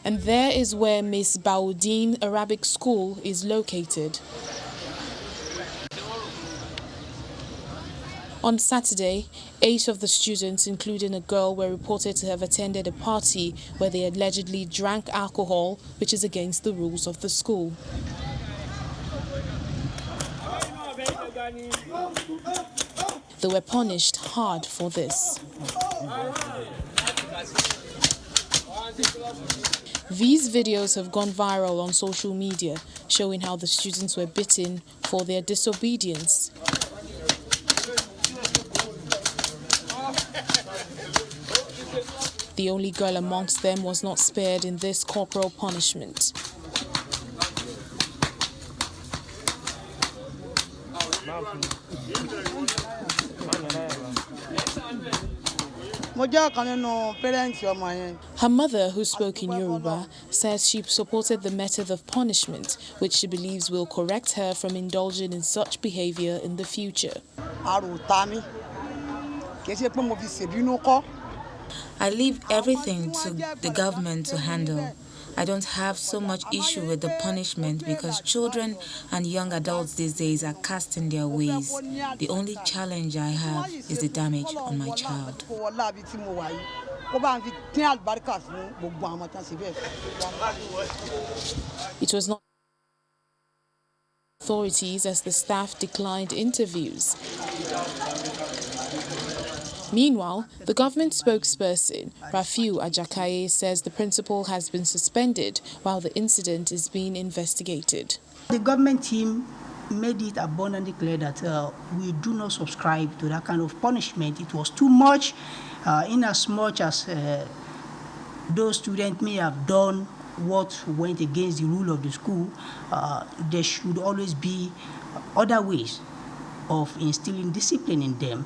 And there is where Miss Baudin Arabic School is located. On Saturday, 8 of the students, including a girl, were reported to have attended a party where they allegedly drank alcohol, which is against the rules of the school. They were punished hard for this. These videos have gone viral on social media, showing how the students were beaten for their disobedience. The only girl amongst them was not spared in this corporal punishment. Her mother, who spoke in Yoruba, says she supported the method of punishment, which she believes will correct her from indulging in such behavior in the future. I leave everything to the government to handle. I don't have so much issue with the punishment because children and young adults these days are cast in their ways. The only challenge I have is the damage on my child. It was not authorities as the staff declined interviews. Meanwhile, the government spokesperson, Rafiu Ajakaye, says the principal has been suspended while the incident is being investigated. The government team made it abundantly clear that we do not subscribe to that kind of punishment. It was too much, in as much as those students may have done what went against the rule of the school. There should always be other ways of instilling discipline in them.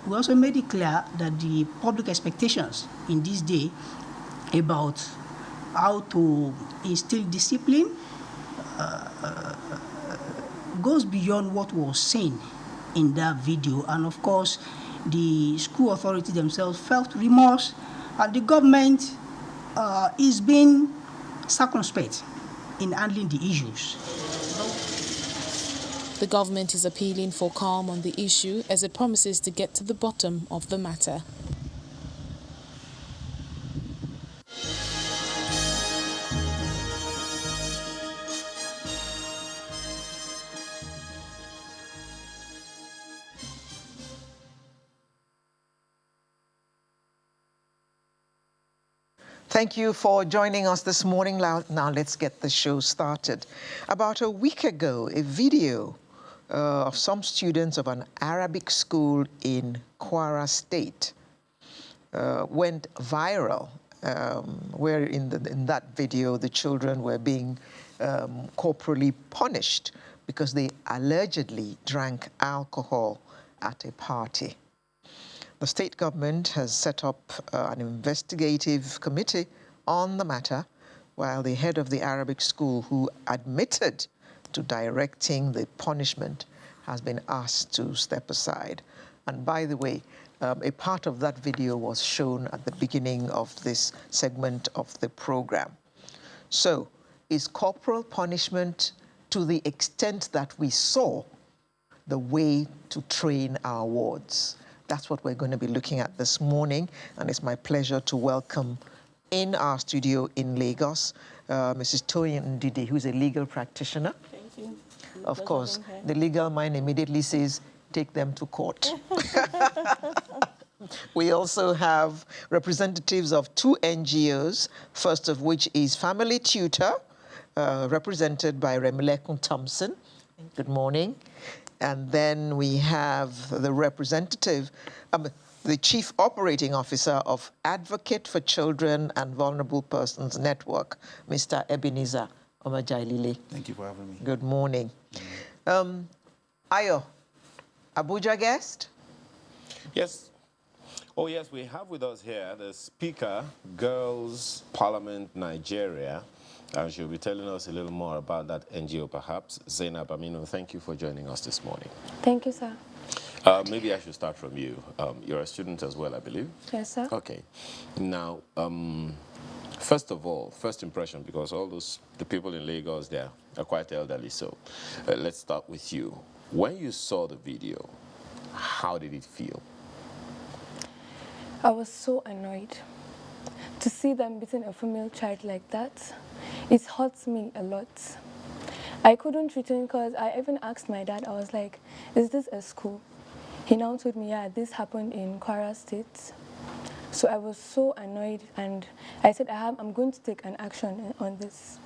We also made it clear that the public expectations in this day about how to instill discipline goes beyond what was seen in that video. And of course, the school authority themselves felt remorse, and the government is being circumspect in handling the issues. The government is appealing for calm on the issue as it promises to get to the bottom of the matter. Thank you for joining us this morning. Now let's get the show started. About a week ago, a video of some students of an Arabic school in Kwara State went viral, where in that video the children were being corporally punished because they allegedly drank alcohol at a party. The state government has set up an investigative committee on the matter, while the head of the Arabic school, who admitted to directing the punishment, has been asked to step aside. And by the way, a part of that video was shown at the beginning of this segment of the program. So, is corporal punishment, to the extent that we saw, the way to train our wards? That's what we're going to be looking at this morning, and it's my pleasure to welcome in our studio in Lagos, Mrs. Toyin Ndidi, who's a legal practitioner. Thank you. Of course, the legal mind immediately says, take them to court. We also have representatives of two NGOs, first of which is Family Tutor, represented by Remilekun Thompson. Good morning. And then we have the representative, the Chief Operating Officer of Advocate for Children and Vulnerable Persons Network, Mr. Ebenezer Omajailile. Thank you for having me. Good morning. Ayo, Abuja guest? Yes. Oh, yes, we have with us here the Speaker, Girls Parliament Nigeria. And she'll be telling us a little more about that NGO, perhaps. Zainab Amino, thank you for joining us this morning. Thank you, sir. Maybe I should start from you. You're a student as well, I believe. Yes, sir. Okay. Now, First of all, first impression, because the people in Lagos there are quite elderly, so let's start with you. When you saw the video, how did it feel? I was so annoyed. To see them beating a female child like that, it hurts me a lot. I couldn't return because I even asked my dad, I was like, is this a school? He now told me, yeah, this happened in Kwara State. So I was so annoyed, and I said, I'm going to take an action on this.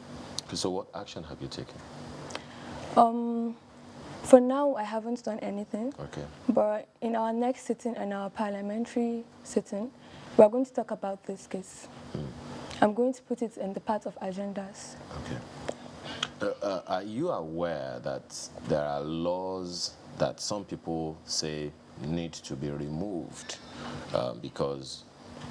So what action have you taken? For now, I haven't done anything. Okay. But in our next sitting, in our parliamentary sitting, we're going to talk about this case. I'm going to put it in the part of agendas. Okay. Are you aware that there are laws that some people say need to be removed because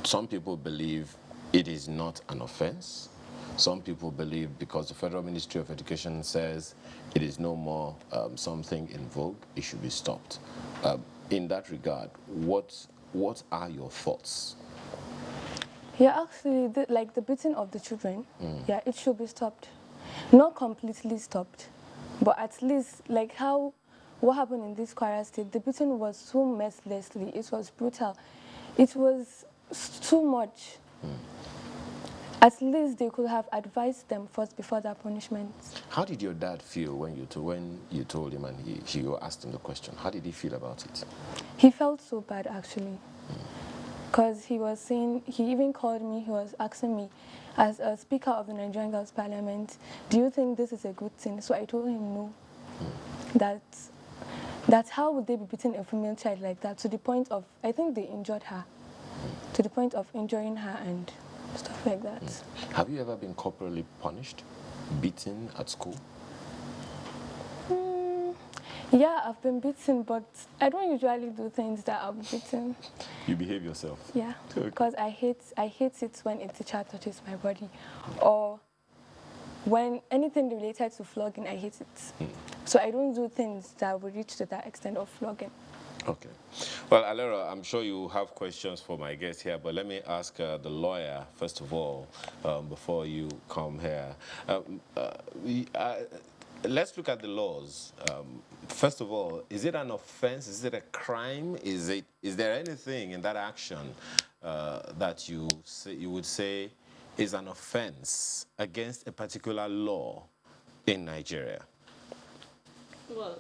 some people believe it is not an offense? Some people believe because the Federal Ministry of Education says it is no more something in vogue, it should be stopped. In that regard, what are your thoughts? Yeah, actually, like the beating of the children, yeah, it should be stopped. Not completely stopped, but at least like what happened in this Kwara State, the beating was so mercilessly, it was brutal, it was too much. At least they could have advised them first before that punishment. How did your dad feel when you told him and you asked him the question? How did he feel about it? He felt so bad actually, because he was saying, he even called me, he was asking me, as a Speaker of the Nigerian Girls Parliament, do you think this is a good thing? So I told him no. That's how would they be beating a female child like that, to the point of, I think they injured her, to the point of injuring her and stuff like that. Have you ever been corporally punished, beaten at school? Yeah, I've been beaten, but I don't usually do things that I'll be beaten. You behave yourself? Yeah, Okay. because I hate it when a teacher touches my body, or when anything related to flogging, I hate it. So I don't do things that will reach to that extent of flogging. Okay. Well, Alera, I'm sure you have questions for my guest here, but let me ask the lawyer, first of all, before you come here. Let's look at the laws. First of all, is it an offense? Is it a crime? Is there anything in that action that you would say is an offense against a particular law in Nigeria? Well,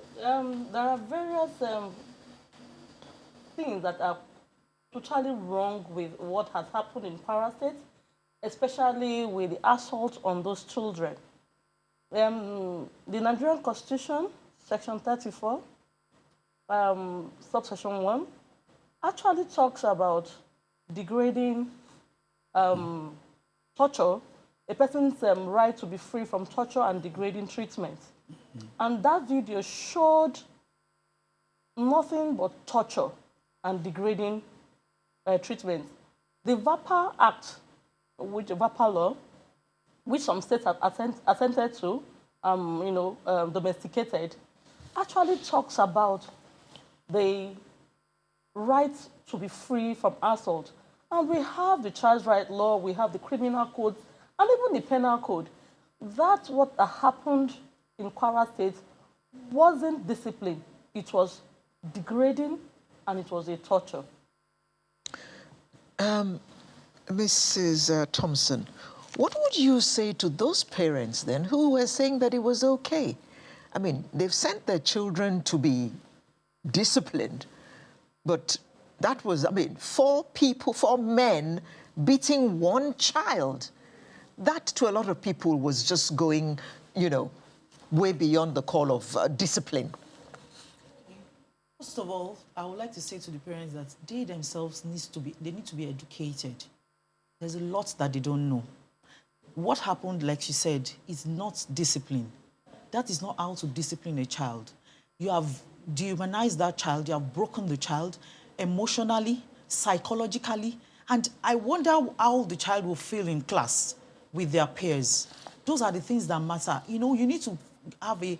there are various things that are totally wrong with what has happened in Kwara State, especially with the assault on those children. The Nigerian Constitution, Section 34, subsection 1, actually talks about degrading torture, a person's right to be free from torture and degrading treatment. And that video showed nothing but torture and degrading treatment. The VAPA Act, VAPA law, which some states have assented to, domesticated, actually talks about the right to be free from assault. And we have the child right law, we have the criminal code, and even the penal code. That's what happened in Kwara State wasn't discipline. It was degrading, and it was a torture. Mrs. Thompson, what would you say to those parents then who were saying that it was okay? I mean, they've sent their children to be disciplined, but that was, I mean, 4 men beating 1 child. That to a lot of people was just going, way beyond the call of discipline. First of all, I would like to say to the parents that they themselves need to be educated. There's a lot that they don't know. What happened, like she said, is not discipline. That is not how to discipline a child. You have dehumanized that child, you have broken the child emotionally, psychologically, and I wonder how the child will feel in class with their peers. Those are the things that matter. You need to have a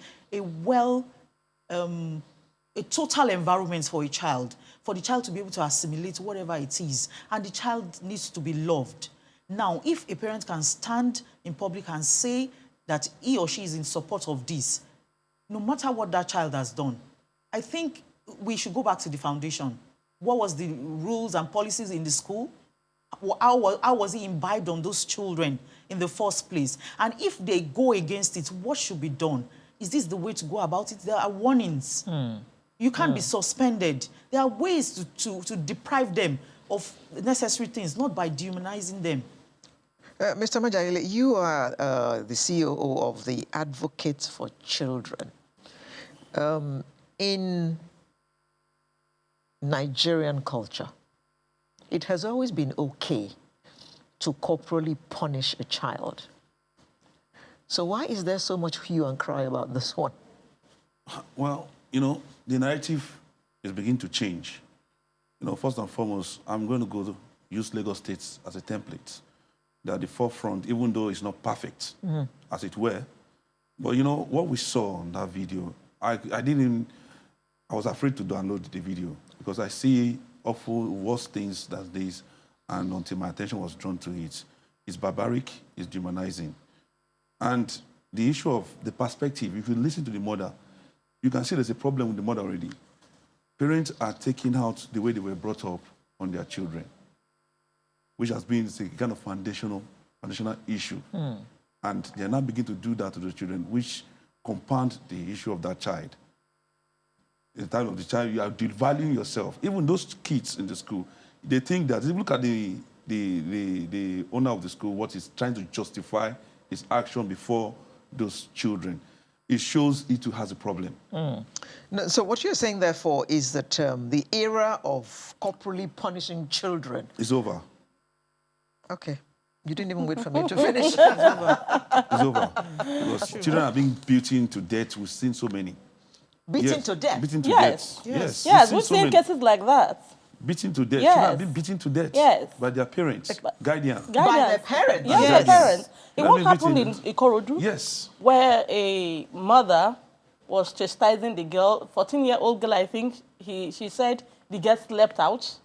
total environment for the child to be able to assimilate whatever it is, and the child needs to be loved. Now, if a parent can stand in public and say that he or she is in support of this, no matter what that child has done, I think we should go back to the foundation. What was the rules and policies in the school? How was it imbibed on those children in the first place? And if they go against it, what should be done? Is this the way to go about it? There are warnings. You can't be suspended. There are ways to deprive them of necessary things, not by dehumanizing them. Mr. Majayele, you are the CEO of the Advocates for Children. In Nigerian culture, it has always been okay to corporally punish a child. So why is there so much hue and cry about this one? Well, you know, the narrative is beginning to change. You know, first and foremost, I'm going to go to use Lagos State as a template. They're at the forefront, even though it's not perfect, as it were. But, you know, what we saw on that video, I was afraid to download the video because I see awful, worse things than this, and until my attention was drawn to it, it's barbaric, it's dehumanizing. And the issue of the perspective, if you listen to the mother, you can see there's a problem with the mother already. Parents are taking out the way they were brought up on their children, which has been a kind of foundational issue. And they're now beginning to do that to the children, which compound the issue of that child. In the time of the child, you are devaluing yourself. Even those kids in the school, they think that, if you look at the owner of the school, what he's trying to justify his action before those children, it shows it too has a problem. No, so what you're saying, therefore, is that the era of corporally punishing children is over. Okay. You didn't even wait for me to finish. It's over. It's over. Because children are being beaten to death. We've seen so many. Beaten to death? Beaten to Yes. death. Yes. Yes, we've seen cases like that. Beaten to death. Yes. Children are being beaten to death. Yes. By their parents, guardians. By their parents? Yes, Yes. their parents. It They what are happened being in beaten. Ikorodu? Yes. Where a mother was chastising the girl, 14-year-old girl, I think. She said the girl slept out.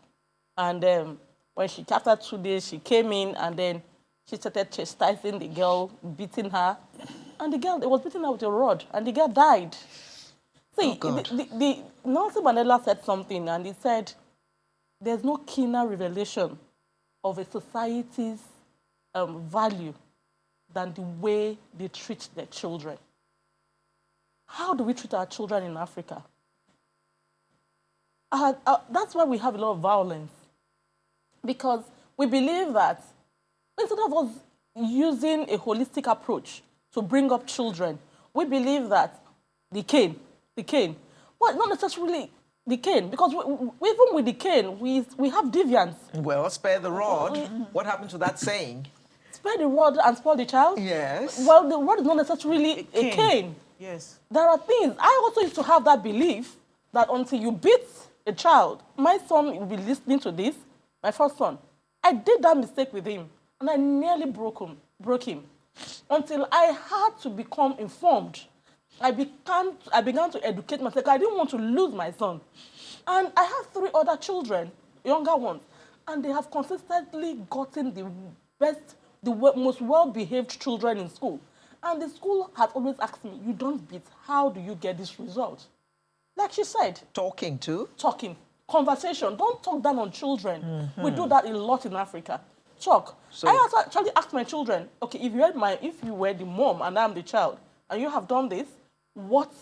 And when after 2 days, she came in and then she started chastising the girl, beating her. And the girl, it was beating her with a rod, and the girl died. See, Nelson Mandela said something, and he said, there's no keener revelation of a society's value than the way they treat their children. How do we treat our children in Africa? That's why we have a lot of violence. Because we believe that instead of us using a holistic approach to bring up children, we believe that the cane, well, not necessarily the cane, because even with the cane, we have deviance. Well, spare the rod. What happened to that saying? Spare the rod and spoil the child? Yes. Well, the rod is not necessarily a cane. Yes. There are things. I also used to have that belief that until you beat a child, my son will be listening to this, my first son. I did that mistake with him, and I nearly broke him. Until I had to become informed. I began to educate myself. I didn't want to lose my son. And I have 3 other children, younger ones, and they have consistently gotten the best, the most well-behaved children in school. And the school has always asked me, you don't beat, how do you get this result? Like she said. Talking to? Talking. Conversation. Don't talk down on children. We do that a lot in Africa. Talk. So, I also actually asked my children, okay, if you were the mom and I'm the child, and you have done this, what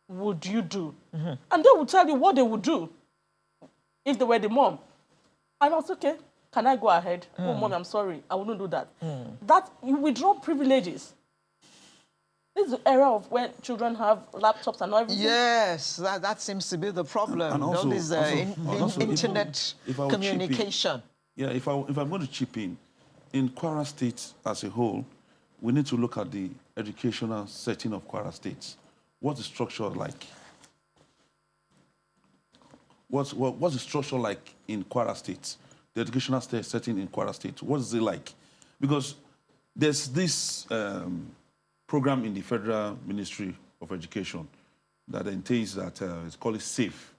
would you do? And they will tell you what they would do if they were the mom. And I was okay, can I go ahead? Oh, mom, I'm sorry, I wouldn't do that. That, you withdraw privileges. This is the era of when children have laptops and everything. Yes, that seems to be the problem. And also, this internet communication. If I'm going to chip in Kwara State as a whole, we need to look at the educational setting of Kwara State. What's the structure like? What's the structure like in Kwara State? The educational setting in Kwara State, what is it like? Because there's this program in the Federal Ministry of Education that entails that it's called safe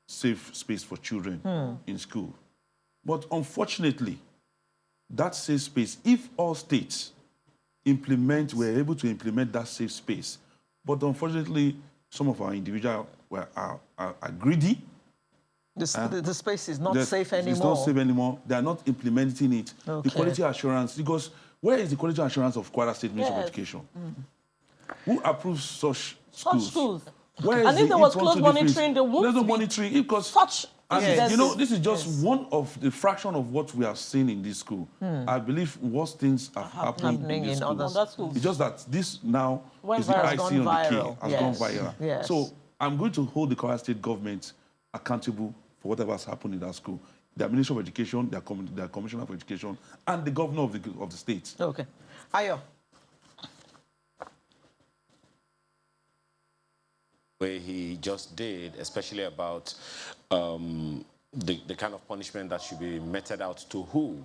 space for children in school. But unfortunately, that safe space, if all states were able to implement that safe space, but unfortunately, some of our individuals are greedy. The space is not safe anymore. It's not safe anymore. They are not implementing it. Okay. The quality assurance, because where is the quality assurance of Kwara State Ministry of Education? Who approves such schools? Where and is if there was close monitoring, there won't There's no be monitoring because such you know, this is just one of the fraction of what we have seen in this school. I believe worse things have happened in this school. Schools. It's just that this now is the viral. icing on the cake. Has gone Yes. viral. Yes. So I'm going to hold the Kwara State government accountable for whatever has happened in that school. The Ministry of Education, their Commissioner for Education, and the governor of the state. Okay. Ayo. Way he just did, especially about the kind of punishment that should be meted out to who.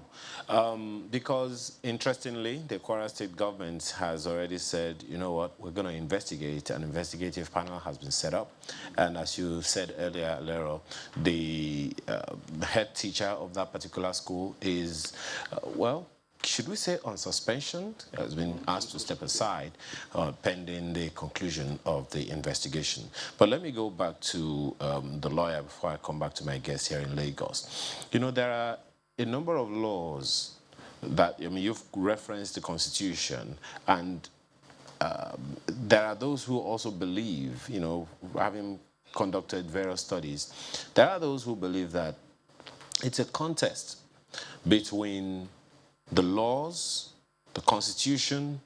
Because, interestingly, the Kwara State government has already said, you know what, we're going to investigate. An investigative panel has been set up. And as you said earlier, Lero, the head teacher of that particular school is, well, should we say on suspension, has been asked to step aside pending the conclusion of the investigation. But let me go back to the lawyer before I come back to my guest here in Lagos. You know, there are a number of laws that, I mean, you've referenced the Constitution, and there are those who also believe, you know, having conducted various studies, there are those who believe that it's a contest between the laws, the Constitution,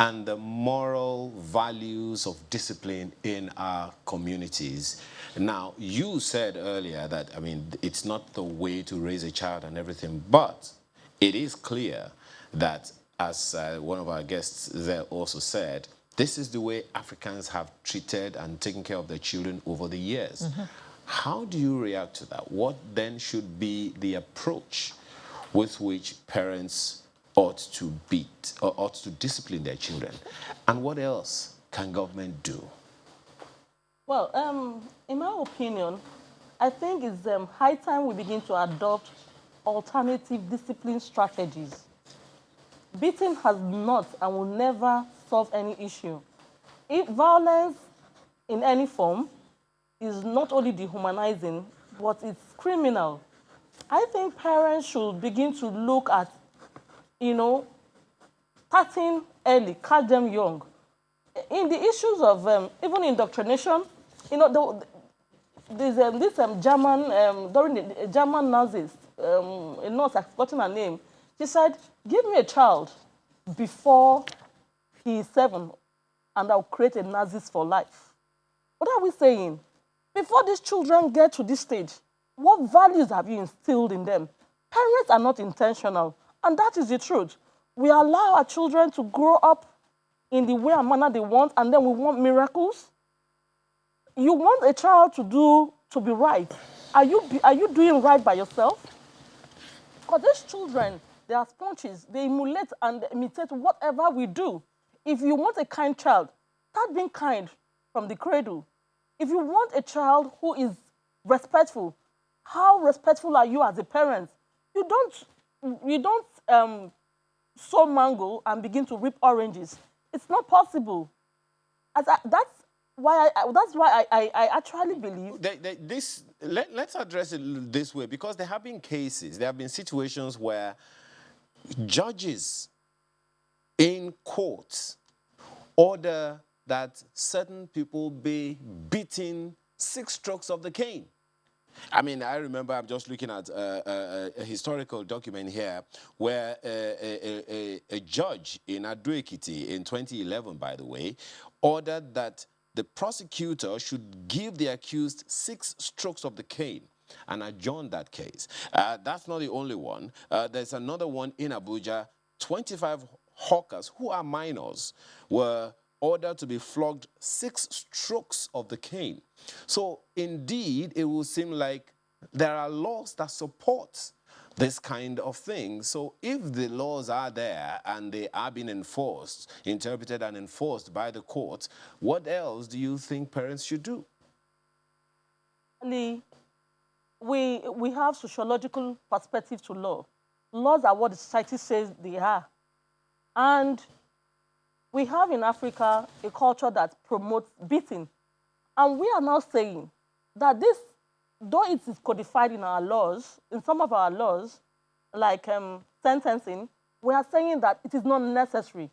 and the moral values of discipline in our communities. Now, you said earlier that, I mean, it's not the way to raise a child and everything, but it is clear that, as one of our guests there also said, this is the way Africans have treated and taken care of their children over the years. How do you react to that? What then should be the approach with which parents ought to beat or ought to discipline their children? And what else can government do? Well, in my opinion, I think it's high time we begin to adopt alternative discipline strategies. Beating has not and will never solve any issue. If violence in any form is not only dehumanizing, but it's criminal, I think parents should begin to look at, you know, starting early, catch them young. In the issues of even indoctrination, you know, there's this German, during the German Nazis, a nurse, I've forgotten her name, she said, give me a child before he is 7 and I'll create a Nazis for life. What are we saying? Before these children get to this stage, what values have you instilled in them? Parents are not intentional, and that is the truth. We allow our children to grow up in the way and manner they want, and then we want miracles. You want a child to be right. Are you doing right by yourself? Because these children, they are sponges. They emulate and imitate whatever we do. If you want a kind child, start being kind from the cradle. If you want a child who is respectful, how respectful are you as a parent? You don't sow mango and begin to rip oranges. It's not possible. That's why I actually believe. Let's address it this way, because there have been cases, there have been situations where judges in courts order that certain people be beaten 6 strokes of the cane. I mean, I remember, I'm just looking at a historical document here where a judge in Ado-Ekiti in 2011, by the way, ordered that the prosecutor should give the accused 6 strokes of the cane and adjourn that case. That's not the only one. There's another one in Abuja. 25 hawkers who are minors were ordered to be flogged 6 strokes of the cane. So indeed, it will seem like there are laws that support this kind of thing. So if the laws are there and they are being enforced, interpreted and enforced by the courts, what else do you think parents should do? We have sociological perspective to law. Laws are what the society says they are. And we have in Africa a culture that promotes beating. And we are now saying that this, though it is codified in our laws, in some of our laws, like sentencing, we are saying that it is not necessary.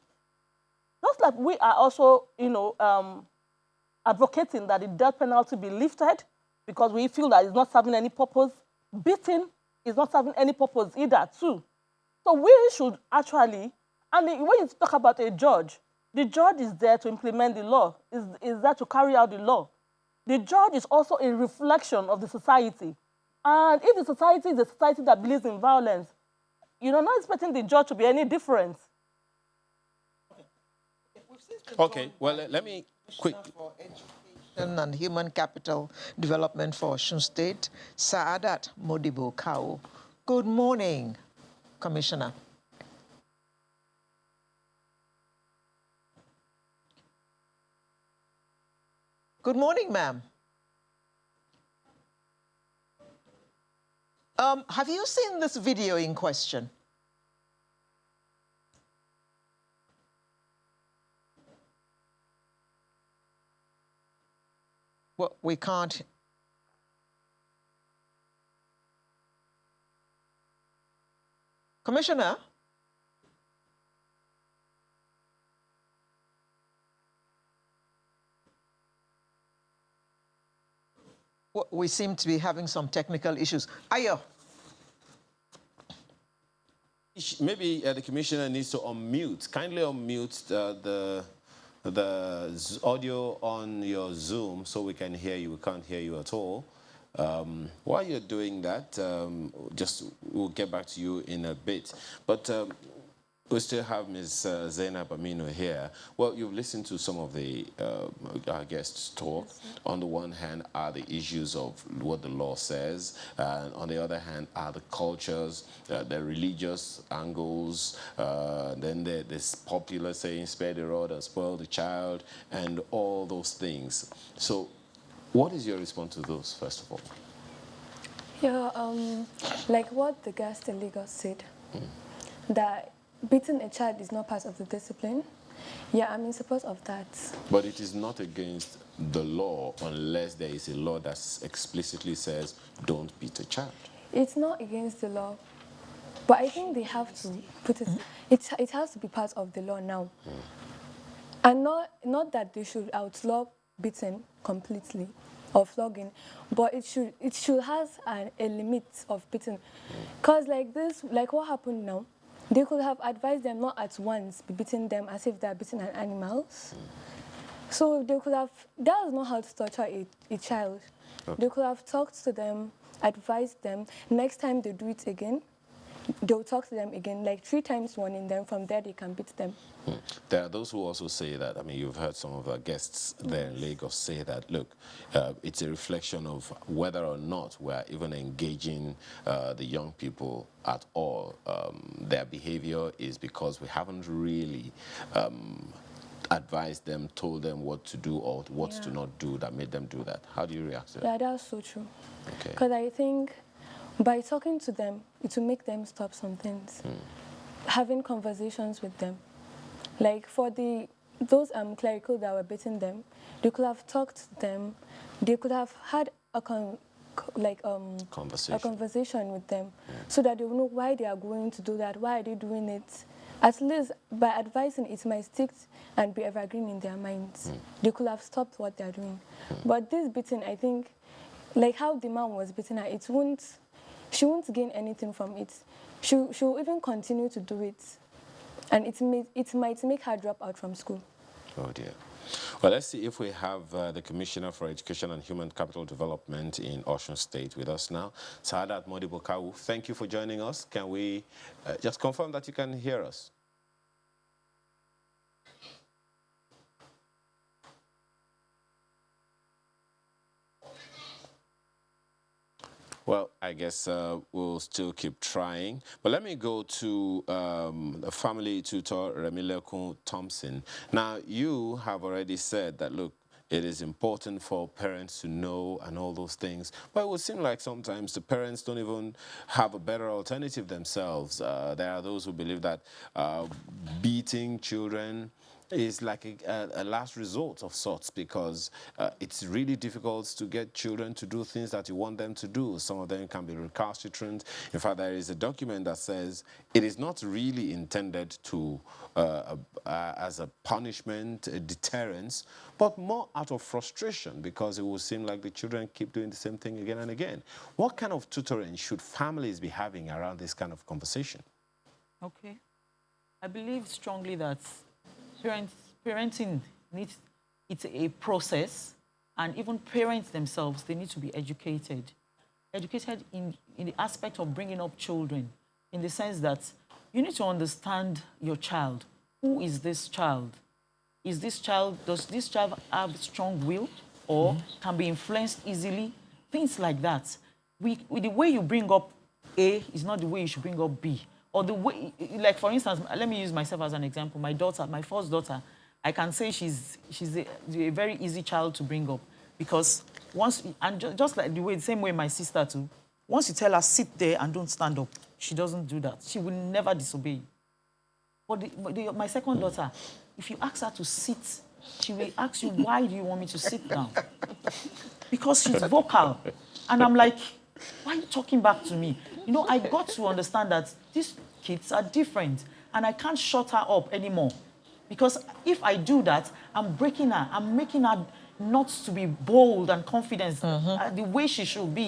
Just like we are also, advocating that the death penalty be lifted because we feel that it's not serving any purpose. Beating is not serving any purpose either, too. So we should actually, and when you talk about a judge, the judge is there to implement the law, is there to carry out the law. The judge is also a reflection of the society. And if the society is a society that believes in violence, you're not expecting the judge to be any different. Okay, well, let me quickly. For Education and Human Capital Development for Osun State, Saadat Modibo Kawu. Good morning, Commissioner. Good morning, ma'am. Have you seen this video in question? Well, we can't. Commissioner? Well, we seem to be having some technical issues. Ayo. Maybe the commissioner needs to unmute. Kindly unmute the audio on your Zoom so we can hear you. We can't hear you at all. While you're doing that, we'll get back to you in a bit. But we still have Ms. Zainab Amino here. Well, you've listened to some of our guests talk. On the one hand are the issues of what the law says, and on the other hand are the cultures, the religious angles, then this popular saying, spare the rod and spoil the child, and all those things. So what is your response to those, first of all? Yeah, like what the guest in Lagos said, that beating a child is not part of the discipline. Yeah, I'm in support of that. But it is not against the law unless there is a law that explicitly says don't beat a child. It's not against the law, but I think they have to put it, it has to be part of the law now. And not that they should outlaw beating completely or flogging, but it should have a limit of beating. Because like what happened now, they could have advised them not at once be beating them as if they're beating an animals. So they could have, that is not how to torture a child. Okay. They could have talked to them, advised them. Next time they do it again, they'll talk to them again, like 3 times warning them. From there, they can beat them. There are those who also say that, I mean, you've heard some of our guests there in Lagos say that, look, it's a reflection of whether or not we're even engaging the young people at all. Their behavior is because we haven't really advised them, told them what to do or what to not do that made them do that. How do you react to that? Yeah, that's so true. Okay. Because I think by talking to them, it will make them stop some things. Having conversations with them. Like for those clerical that were beating them, they could have talked to them. They could have had a conversation with them so that they will know why they are going to do that, why are they doing it. At least by advising, it might stick and be evergreen in their minds. They could have stopped what they're doing. But this beating, I think, like how the man was beating her, she won't gain anything from it. She'll even continue to do it. And it might make her drop out from school. Oh, dear. Well, let's see if we have the Commissioner for Education and Human Capital Development in Osun State with us now. Saadat Modibo Kawu, thank you for joining us. Can we just confirm that you can hear us? Well, I guess we'll still keep trying. But let me go to the family tutor, Remilekun Thompson. Now, you have already said that, look, it is important for parents to know and all those things. But it would seem like sometimes the parents don't even have a better alternative themselves. There are those who believe that beating children is like a last resort of sorts, because it's really difficult to get children to do things that you want them to do. Some of them can be recalcitrant. In fact, there is a document that says it is not really intended to as a punishment, a deterrence, but more out of frustration, because it will seem like the children keep doing the same thing again and again. What kind of tutoring should families be having around this kind of conversation? Okay. I believe strongly that parenting needs, it's a process, and even parents themselves, they need to be educated. Educated in the aspect of bringing up children, in the sense that you need to understand your child. Who is this child? Does this child have strong will, or can be influenced easily? Things like that. The way you bring up A is not the way you should bring up B. Or the way, like for instance, let me use myself as an example. My daughter, my first daughter, I can say she's a very easy child to bring up, because just like the same way my sister too, once you tell her sit there and don't stand up, she doesn't do that. She will never disobey. But my second daughter, if you ask her to sit, she will ask you, why do you want me to sit down? Because she's vocal. And I'm like, why are you talking back to me? You know, I got to understand that these kids are different, and I can't shut her up anymore. Because if I do that, I'm breaking her. I'm making her not to be bold and confident the way she should be.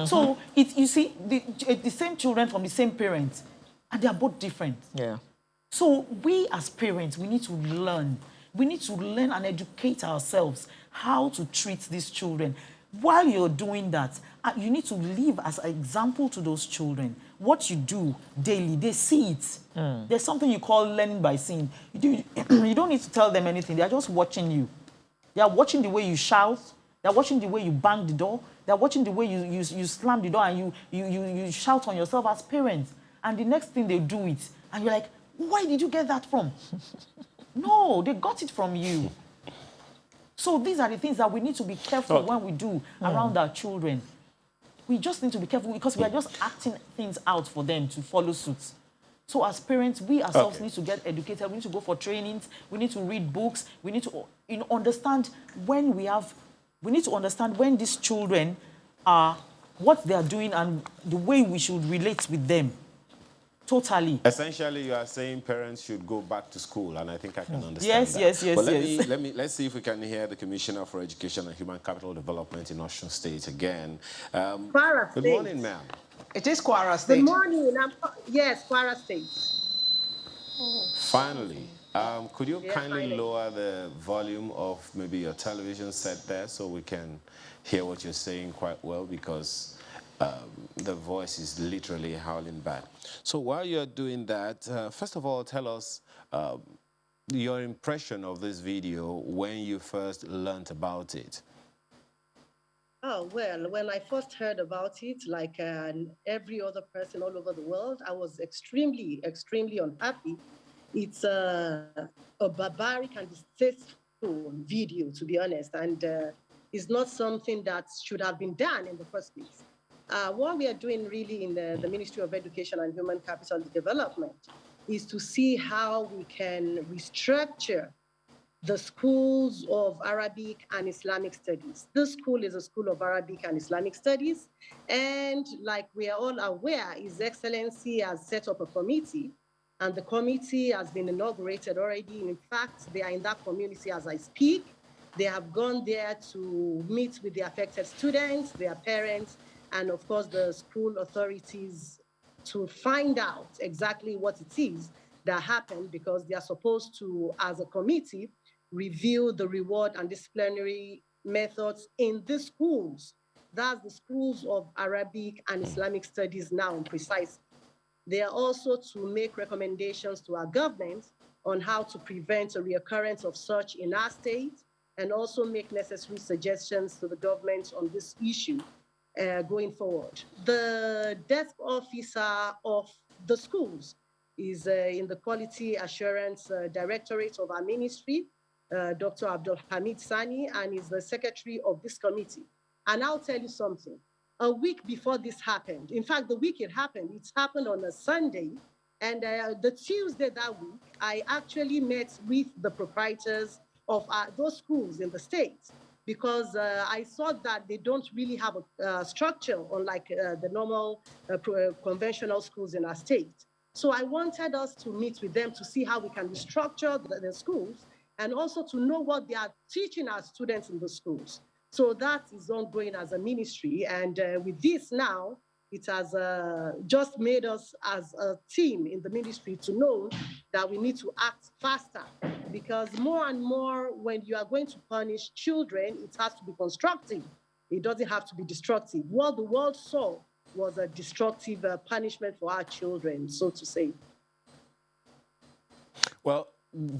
So, you see, the same children from the same parents, and they are both different. Yeah. So we as parents, we need to learn. We need to learn and educate ourselves how to treat these children. While you're doing that, you need to live as an example to those children. What you do daily, they see it. There's something you call learning by seeing. You don't need to tell them anything. They're just watching you. They are watching the way you shout. They're watching the way you bang the door. They're watching the way you slam the door and you shout on yourself as parents. And the next thing they do it. And you're like, where did you get that from? No, they got it from you. So these are the things that we need to be careful when we do around our children. We just need to be careful, because we are just acting things out for them to follow suit. So as parents, we ourselves need to get educated. We need to go for trainings. We need to read books. We need to understand when we need to understand when these children are, what they are doing, and the way we should relate with them. Totally. Essentially, you are saying parents should go back to school, and I think I can understand that. Yes. But let's see if we can hear the Commissioner for Education and Human Capital Development in Osun State again. Kwara State. Good morning, ma'am. It is Kwara State. Good morning. Yes, Kwara State. Finally, could you kindly lower the volume of maybe your television set there, so we can hear what you're saying quite well, because the voice is literally howling back. So while you're doing that, first of all, tell us your impression of this video when you first learned about it. Oh, well, when I first heard about it, like every other person all over the world, I was extremely, extremely unhappy. It's a barbaric and distasteful video, to be honest, and it's not something that should have been done in the first place. What we are doing really in the Ministry of Education and Human Capital Development is to see how we can restructure the schools of Arabic and Islamic studies. This school is a school of Arabic and Islamic studies. And like we are all aware, His Excellency has set up a committee, and the committee has been inaugurated already. In fact, they are in that community as I speak. They have gone there to meet with the affected students, their parents, and of course the school authorities, to find out exactly what it is that happened, because they are supposed to, as a committee, review the reward and disciplinary methods in the schools. That's the schools of Arabic and Islamic studies now, precisely. They are also to make recommendations to our government on how to prevent a reoccurrence of such in our state, and also make necessary suggestions to the government on this issue going forward. The desk officer of the schools is in the Quality Assurance Directorate of our ministry. Dr. Abdul Hamid Sani, and is the secretary of this committee. And I'll tell you something. A week before this happened, in fact, the week it happened on a Sunday. And the Tuesday that week, I actually met with the proprietors of those schools in the state, because I saw that they don't really have a structure unlike the normal conventional schools in our state. So I wanted us to meet with them to see how we can restructure the schools, and also to know what they are teaching our students in the schools. So that is ongoing as a ministry. And with this now, it has just made us as a team in the ministry to know that we need to act faster, because more and more, when you are going to punish children, it has to be constructive. It doesn't have to be destructive. What the world saw was a destructive punishment for our children, so to say. Well,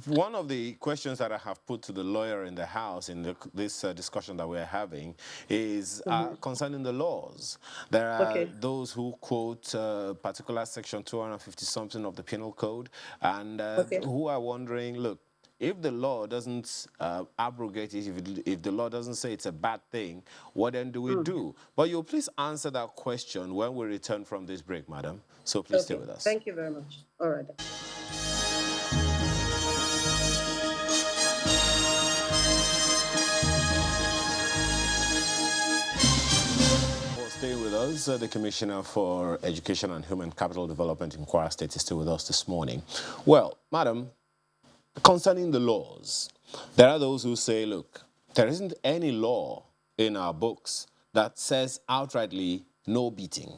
one of the questions that I have put to the lawyer in the House in this discussion that we're having is concerning the laws. There are those who quote particular section 250-something of the Penal Code, and who are wondering, look, if the law doesn't abrogate it, if the law doesn't say it's a bad thing, what then do we do? But you'll please answer that question when we return from this break, madam. So please stay with us. Thank you very much. All right. Stay with us. The Commissioner for Education and Human Capital Development in Kwara State is still with us this morning. Well, madam, concerning the laws, there are those who say, look, there isn't any law in our books that says outrightly no beating,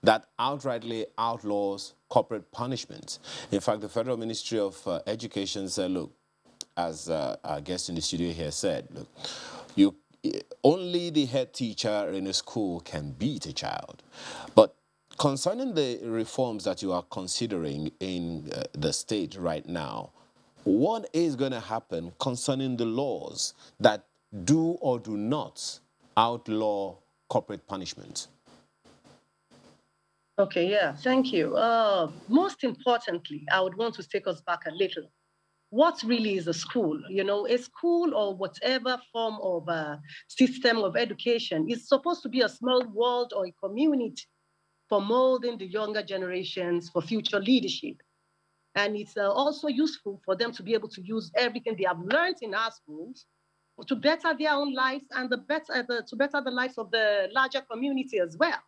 that outrightly outlaws corporate punishment. In fact, the Federal Ministry of Education said, look, as our guest in the studio here said, look, only the head teacher in a school can beat a child. But concerning the reforms that you are considering in the state right now, what is going to happen concerning the laws that do or do not outlaw corporate punishment? Okay, yeah, thank you. Most importantly, I would want to take us back a little. What really is a school? You know, a school or whatever form of system of education is supposed to be a small world or a community for molding the younger generations for future leadership. And it's also useful for them to be able to use everything they have learned in our schools to better their own lives and to better the lives of the larger community as well.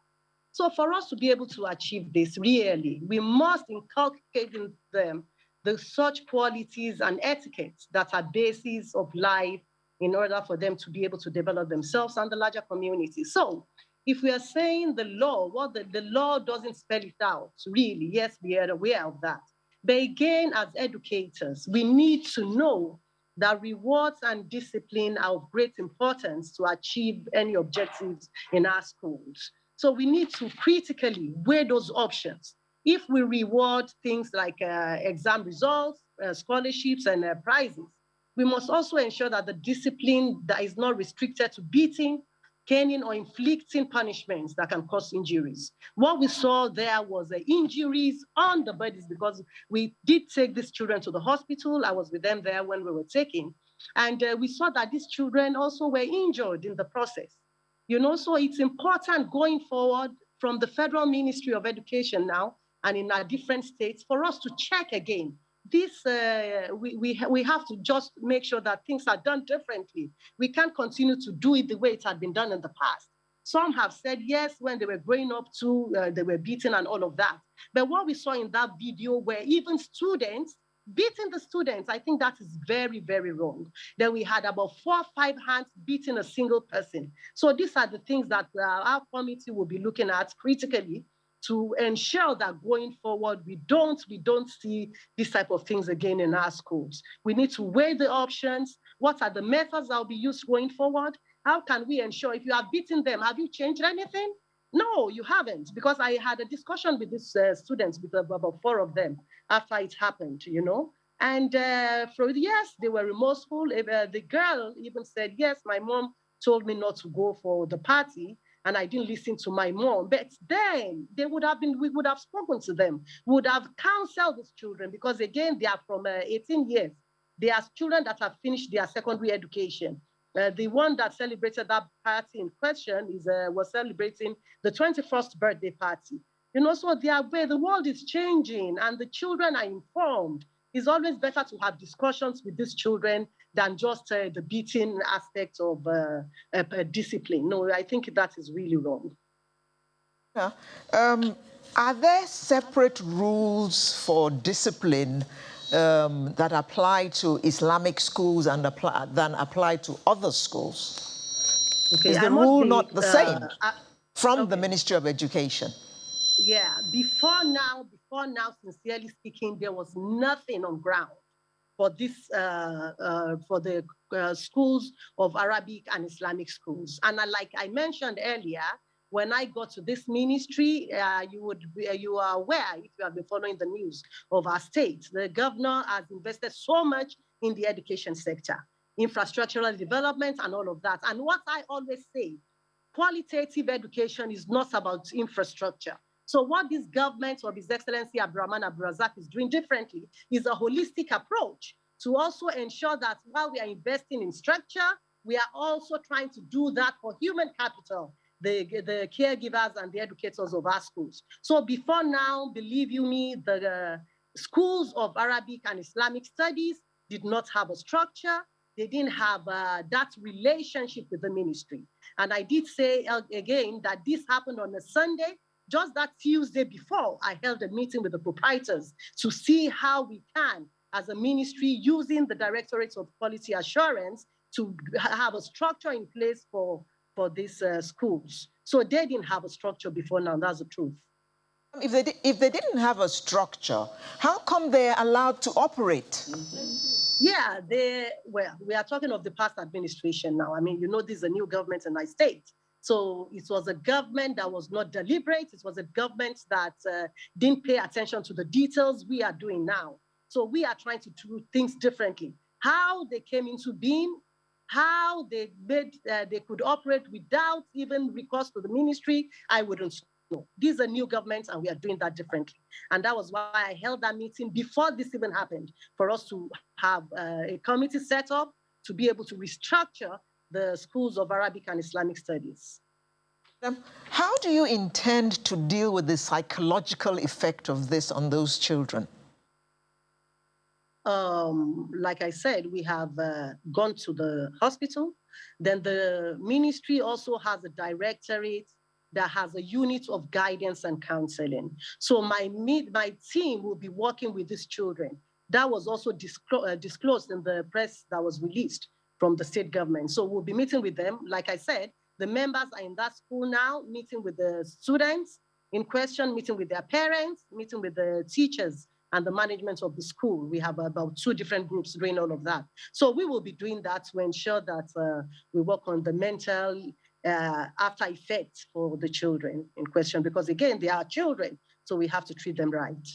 So for us to be able to achieve this, really, we must inculcate in them the such qualities and etiquettes that are bases of life in order for them to be able to develop themselves and the larger community. So if we are saying the law, the law doesn't spell it out, really, yes, we are aware of that. But again, as educators, we need to know that rewards and discipline are of great importance to achieve any objectives in our schools. So we need to critically weigh those options. If we reward things like exam results, scholarships, and prizes, we must also ensure that the discipline that is not restricted to beating, caning, or inflicting punishments that can cause injuries. What we saw there was injuries on the bodies, because we did take these children to the hospital. I was with them there when we were taking. And we saw that these children also were injured in the process. You know, so it's important going forward from the Federal Ministry of Education now and in our different states for us to check again. This, we have to just make sure that things are done differently. We can't continue to do it the way it had been done in the past. Some have said, yes, when they were growing up too, they were beaten and all of that. But what we saw in that video were even students beating the students. I think that is very, very wrong. Then we had about 4 or 5 hands beating a single person. So these are the things that our committee will be looking at critically to ensure that going forward, we don't see this type of things again in our schools. We need to weigh the options. What are the methods that will be used going forward? How can we ensure, if you are beating them, have you changed anything? No, you haven't, because I had a discussion with these students, with about 4 of them after it happened, you know. And for yes, they were remorseful. The girl even said, yes, my mom told me not to go for the party, and I didn't listen to my mom. But then we would have spoken to them. We would have counseled these children, because again, they are from 18 years. There are children that have finished their secondary education. The one that celebrated that party in question was celebrating the 21st birthday party. You know, so the world is changing and the children are informed. It's always better to have discussions with these children than just the beating aspect of discipline. No, I think that is really wrong. Yeah. Are there separate rules for discipline that apply to Islamic schools and than apply to other schools? Okay, Is the rule not the same from the Ministry of Education? Yeah, before now, sincerely speaking, there was nothing on ground for this, for the schools of Arabic and Islamic schools. And like I mentioned earlier, when I got to this ministry, you are aware, if you have been following the news of our state, the governor has invested so much in the education sector, infrastructural development and all of that. And what I always say, qualitative education is not about infrastructure. So what this government of His Excellency Abdurrahman Abdulrazak is doing differently is a holistic approach to also ensure that while we are investing in structure, we are also trying to do that for human capital, the caregivers and the educators of our schools. So before now, believe you me, the schools of Arabic and Islamic studies did not have a structure. They didn't have that relationship with the ministry. And I did say again that this happened on a Sunday. Just that Tuesday before, I held a meeting with the proprietors to see how we can, as a ministry, using the Directorate of Quality Assurance to have a structure in place for these schools. So they didn't have a structure before now, that's the truth. If they didn't have a structure, how come they're allowed to operate? Yeah, we are talking of the past administration now. I mean, you know, this is a new government in my state. So it was a government that was not deliberate. It was a government that didn't pay attention to the details we are doing now. So we are trying to do things differently. How they came into being, how they made, they could operate without even recourse to the ministry, I wouldn't know. These are new governments and we are doing that differently. And that was why I held that meeting before this even happened, for us to have a committee set up to be able to restructure the schools of Arabic and Islamic studies. How do you intend to deal with the psychological effect of this on those children? Like I said, we have gone to the hospital. Then the ministry also has a directorate that has a unit of guidance and counseling. So my team will be working with these children. That was also disclosed in the press that was released from the state government. So we'll be meeting with them. Like I said, the members are in that school now, meeting with the students in question, meeting with their parents, meeting with the teachers and the management of the school. We have about 2 different groups doing all of that. So we will be doing that to ensure that we work on the mental after effects for the children in question, because again, they are children, so we have to treat them right.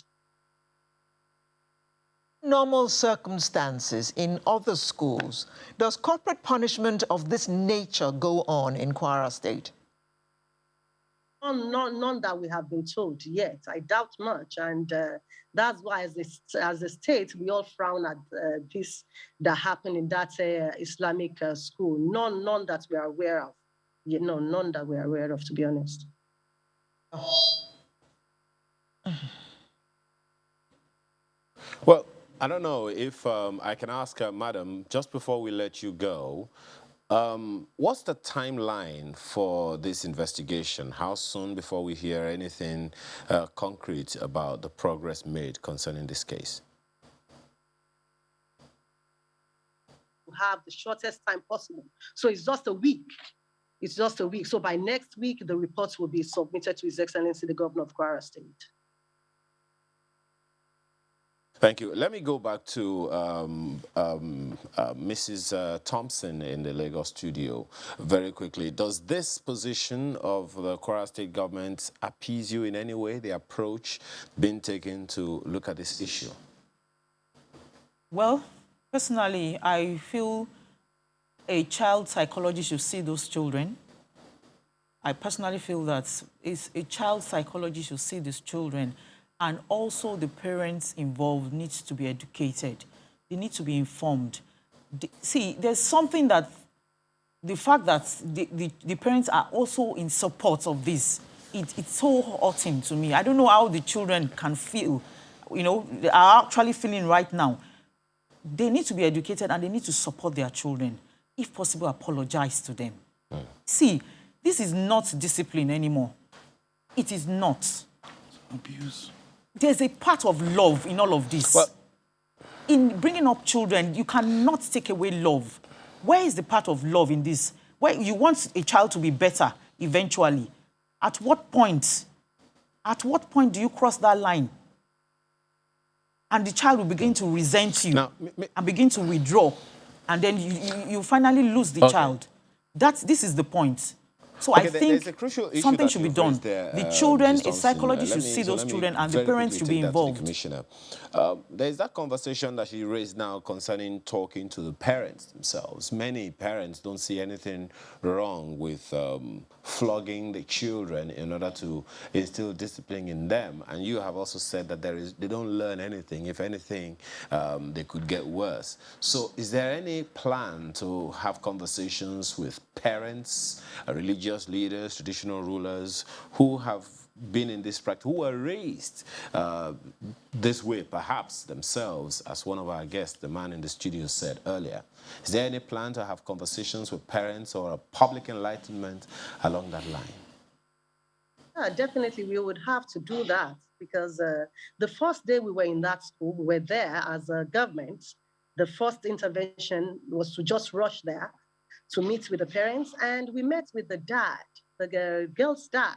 Normal circumstances in other schools, does corporate punishment of this nature go on in Kwara State? None that we have been told yet. I doubt much, and that's why, as a state, we all frown at this that happened in that Islamic school. None that we are aware of. You know, none that we are aware of, to be honest. Well, I don't know if I can ask Madam, just before we let you go, what's the timeline for this investigation? How soon before we hear anything concrete about the progress made concerning this case? Have the shortest time possible. So it's just a week. It's just a week. So by next week, the reports will be submitted to His Excellency, the Governor of Kwara State. Thank you. Let me go back to Mrs. Thompson in the Lagos studio very quickly. Does this position of the Kwara State government appease you in any way, the approach being taken to look at this issue? Well, personally, I feel a child psychologist should see those children. I personally feel that a child psychologist should see these children, and also the parents involved needs to be educated they need to be informed. See, there's something that, the fact that the parents are also in support of this, it's so hurting to me. I don't know how the children can feel, you know, they are actually feeling right now. They need to be educated and they need to support their children. If possible, apologize to them. See, this is not discipline anymore. It is not. Abuse. There's a part of love in all of this. Well, in bringing up children, you cannot take away love. Where is the part of love in this? Where you want a child to be better eventually. At what point do you cross that line? And the child will begin to resent you and begin to withdraw. And then you finally lose the child. This is the point. So I think something should be done. The children, a psychologist should see those children and the parents should be involved. Commissioner, there's that conversation that she raised now concerning talking to the parents themselves. Many parents don't see anything wrong with flogging the children in order to instill discipline in them. And you have also said that they don't learn anything. If anything, they could get worse. So is there any plan to have conversations with parents, religious leaders, traditional rulers who have been in this practice, who were raised this way, perhaps themselves, as one of our guests, the man in the studio, said earlier? Is there any plan to have conversations with parents or a public enlightenment along that line? Yeah, definitely we would have to do that because the first day we were in that school, we were there as a government. The first intervention was to just rush there to meet with the parents, and we met with the dad, the girl's dad.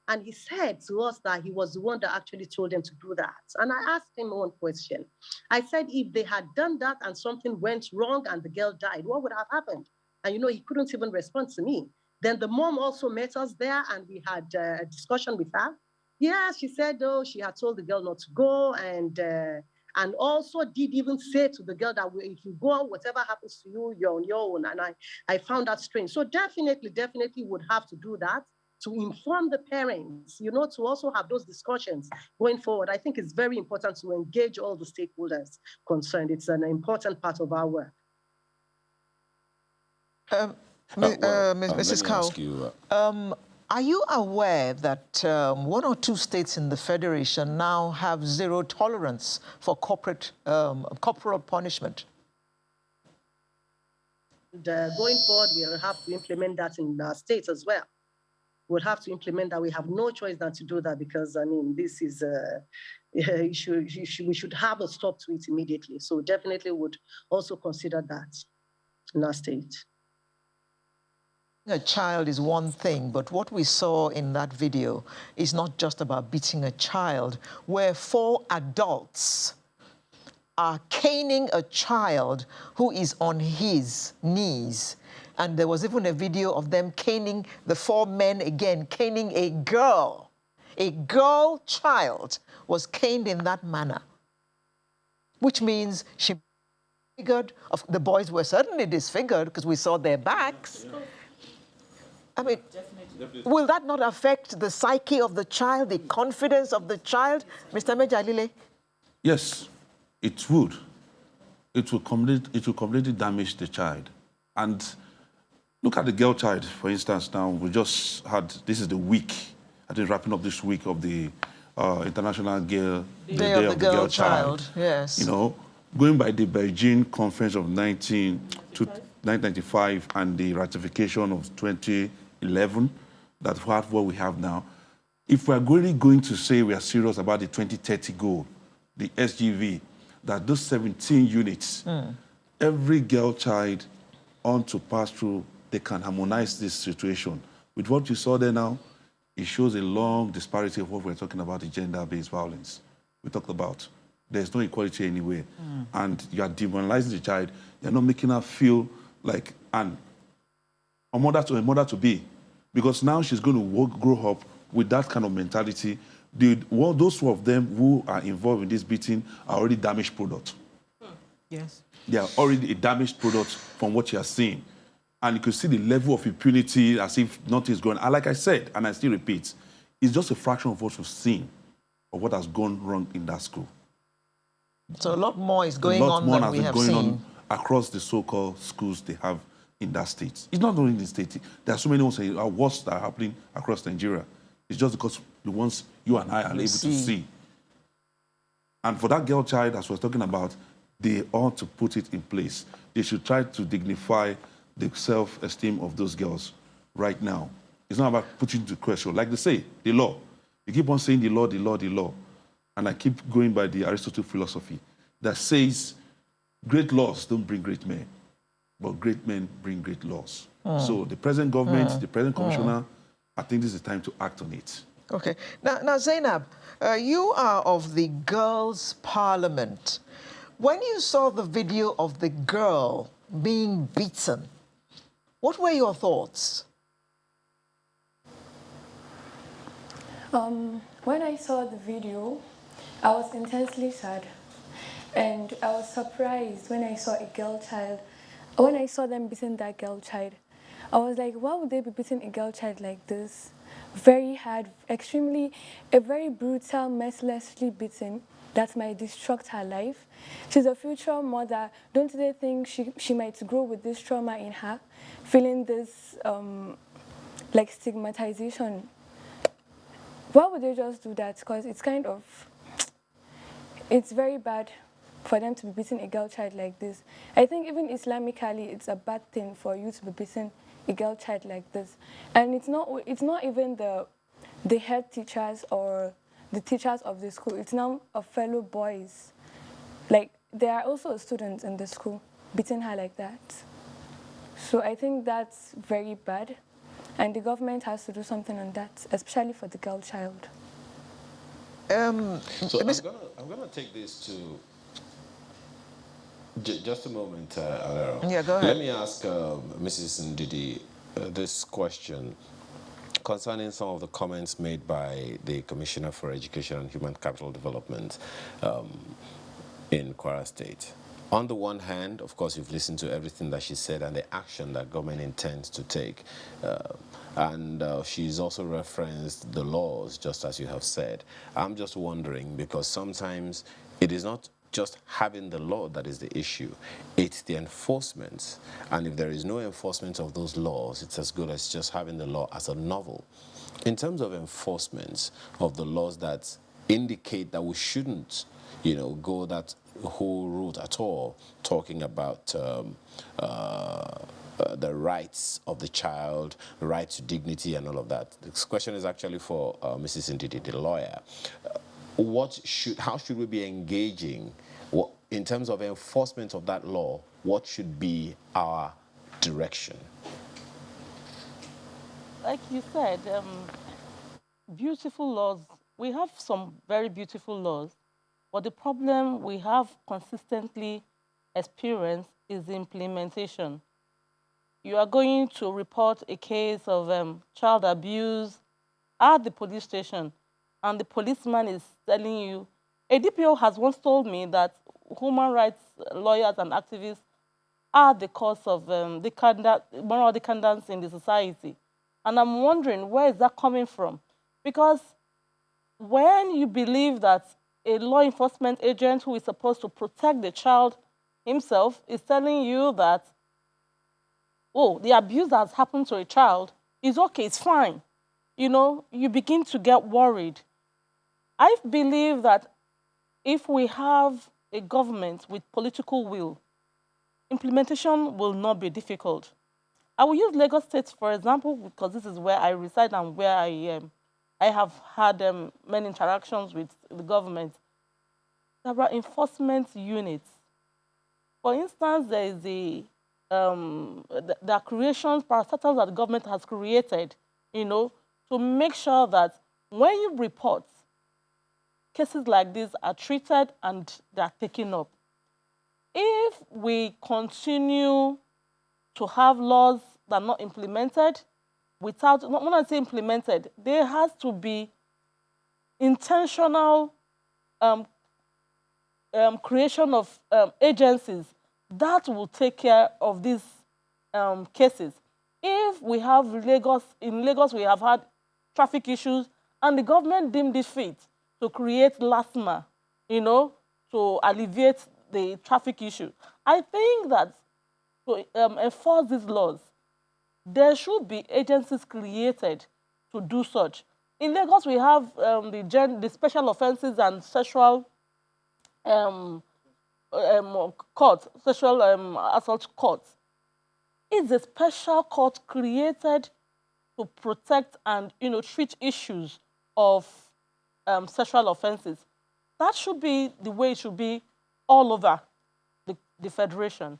And he said to us that he was the one that actually told them to do that. And I asked him one question. I said, if they had done that and something went wrong and the girl died, what would have happened? And, you know, he couldn't even respond to me. Then the mom also met us there and we had a discussion with her. Yeah, she said, oh, she had told the girl not to go and also did even say to the girl that if you go, whatever happens to you, you're on your own. And I found that strange. So definitely would have to do that, to inform the parents, you know, to also have those discussions going forward. I think it's very important to engage all the stakeholders concerned. It's an important part of our work. Mrs. Cow, are you aware that one or two states in the Federation now have zero tolerance for corporal punishment? And, going forward, we'll have to implement that in our states as well. We'll have to implement that. We have no choice than to do that because, I mean, this is, we should have a stop to it immediately. So definitely would also consider that in our state. A child is one thing, but what we saw in that video is not just about beating a child, where 4 adults are caning a child who is on his knees. And there was even a video of them caning the 4 men again, caning a girl. A girl child was caned in that manner, which means she disfigured. The boys were certainly disfigured because we saw their backs. I mean, definitely. Will that not affect the psyche of the child, the confidence of the child, Mr. Mejalile? Yes, it would. It will completely damage the child. And look at the girl child, for instance. Now, we just had, this is the week, I think wrapping up this week of the International Day of the Girl Child. Yes. You know, going by the Beijing Conference of 1995 and the ratification of 2011, that's what we have now. If we're really going to say we are serious about the 2030 goal, the SGV, that those 17 units, every girl child on to pass through, they can harmonize this situation. With what you saw there now, it shows a long disparity of what we're talking about, the gender-based violence we talked about. There's no equality anywhere. And you are demonizing the child. You're not making her feel like a mother to be. Because now she's going to grow up with that kind of mentality. Those of them who are involved in this beating are already damaged products. Yes. They are already a damaged product from what you are seeing. And you can see the level of impunity as if nothing is going on. And like I said, and I still repeat, it's just a fraction of what we've seen of what has gone wrong in that school. So a lot more is A going lot on more than has we been have going seen. on across the so-called schools they have in that state. It's not only in the state. There are so many ones that are worse that are happening across Nigeria. It's just because the ones you and I are able to see. And for that girl child, as we're talking about, they ought to put it in place. They should try to dignify the self-esteem of those girls right now. It's not about putting into question. Like they say, the law. You keep on saying the law, the law, the law. And I keep going by the Aristotle philosophy that says great laws don't bring great men, but great men bring great laws. So the present government, the present commissioner, I think this is the time to act on it. Okay. Now Zainab, you are of the Girls' Parliament. When you saw the video of the girl being beaten, what were your thoughts? When I saw the video, I was intensely sad. And I was surprised when I saw a girl child, when I saw them beating that girl child. I was like, why would they be beating a girl child like this? Very hard, extremely, a very brutal, mercilessly beating that might destruct her life. She's a future mother. Don't they think she might grow with this trauma in her, feeling this like stigmatization? Why would they just do that? Because it's kind of, it's very bad for them to be beating a girl child like this. I think even Islamically, it's a bad thing for you to be beating a girl child like this. And it's not even the head teachers or the teachers of the school. It's now a fellow boys. Like, there are also students in the school beating her like that. So I think that's very bad. And the government has to do something on that, especially for the girl child. So I'm gonna take this to just a moment, Alero. Yeah, go ahead. Let me ask Mrs. Ndidi this question concerning some of the comments made by the Commissioner for Education and Human Capital Development in Kwara State. On the one hand, of course, you've listened to everything that she said and the action that government intends to take. She's also referenced the laws, just as you have said. I'm just wondering, because sometimes it is not just having the law that is the issue, it's the enforcement. And if there is no enforcement of those laws, it's as good as just having the law as a novel. In terms of enforcement of the laws that indicate that we shouldn't, go that whole route at all, talking about the rights of the child, right to dignity and all of that. This question is actually for Mrs. Ndidi, the lawyer. How should we be engaging in terms of enforcement of that law? What should be our direction? Like you said, beautiful laws. We have some very beautiful laws, but the problem we have consistently experienced is the implementation. You are going to report a case of child abuse at the police station, and the policeman is telling you, a DPO has once told me that human rights lawyers and activists are the cause of moral decadence in the society. And I'm wondering, where is that coming from? Because when you believe that a law enforcement agent who is supposed to protect the child himself is telling you that, oh, the abuse that has happened to a child is okay, it's fine, you begin to get worried. I believe that if we have a government with political will, implementation will not be difficult. I will use Lagos State, for example, because this is where I reside and where I have had many interactions with the government. There are enforcement units. For instance, there is the creations, parastatals that the government has created, to make sure that when you report, cases like this are treated and they are taken up. If we continue to have laws that are not implemented, when I say implemented, there has to be intentional creation of agencies that will take care of these cases. If we have in Lagos we have had traffic issues and the government deemed it fit to create LASMA, to alleviate the traffic issue. I think that to enforce these laws, there should be agencies created to do such. In Lagos, we have the special offences and sexual court, sexual assault court. It's a special court created to protect and treat issues of sexual offences. That should be the way it should be all over the federation.